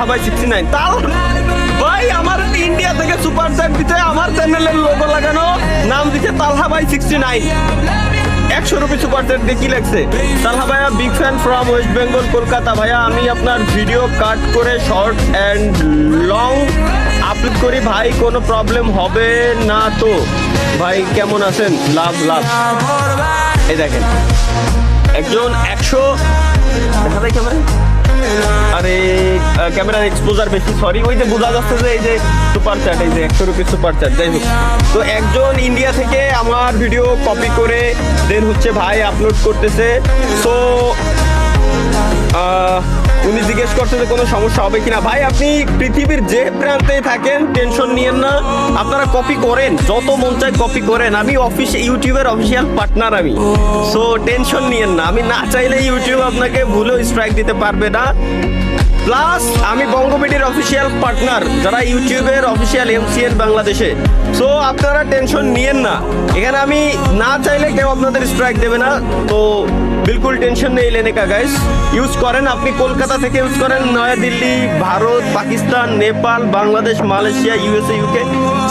ভাই 69 তাল ভাই আমার ইন্ডিয়া থেকে সুপার চ্যাট দিতে আমার চ্যানেলের লোগো লাগানো নাম দিচ্ছে তালহা ভাই 69 100 সুপার চ্যাট দিয়ে কি লাগছে তালহা ভাইয়া big fan from West Bengal Kolkata ভাইয়া আমি আপনার ভিডিও কাট করে শর্ট অ্যান্ড লং আপলোড করি ভাই কোনো প্রবলেম হবে না তো ভাই কেমন আছেন লাভ লাভ এই দেখেন একজন 100 দেখা যায় ক্যামেরা আরে ক্যামেরার এক্সপোজার বেশি সরি ওই যে বোঝা যাচ্ছে যে এই যে সুপার চ্যাট এই যে 100 সুপার চ্যাট যাই হোক তো একজন ইন্ডিয়া থেকে আমার ভিডিও কপি করে দেন হচ্ছে ভাই আপলোড করতেছে তো উনি জিজ্ঞেস করছে যে কোনো সমস্যা হবে কিনা ভাই আপনি পৃথিবীর যে প্রান্তেই থাকেন টেনশন নিয়েন না আপনারা কপি করেন যত মন চায় কপি করেন আমি ইউটিউবের অফিসিয়াল পার্টনার আমি সো টেনশন নিয়েন না আমি না চাইলে ইউটিউব আপনাকে ভুলেও স্ট্রাইক দিতে পারবে না প্লাস আমি বঙ্গবিডির অফিসিয়াল পার্টনার যারা ইউটিউবের অফিসিয়াল এমসিএন বাংলাদেশে সো আপনারা টেনশন নিয়েন না এখানে আমি না চাইলে কেউ আপনাদের স্ট্রাইক দেবে না তো বিলকুল টেনশন নেই লেনে কা গাইস ইউজ করেন আপনি কলকাতা থেকে ইউজ করেন New Delhi Bharat Pakistan Nepal Bangladesh Malaysia USA UK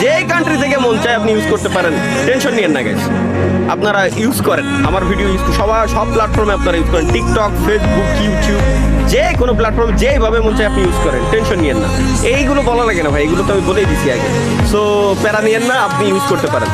যে কান্ট্রি থেকে মন চায় আপনি ইউজ করতে পারেন টেনশন নিয়েন না গাইস আপনারা ইউজ করেন আমার ভিডিও ইউজ সব প্ল্যাটফর্মে আপনারা ইউজ করেন টিকটক ফেসবুক ইউটিউব যে কোনো প্ল্যাটফর্ম যেভাবে মন চায় আপনি ইউজ করেন টেনশন নিয়েন না এইগুলো বলা লাগে না ভাই এগুলো তো আমি বলেই দিছি আগে সো প্যারা নিয়েন না আপনি ইউজ করতে পারেন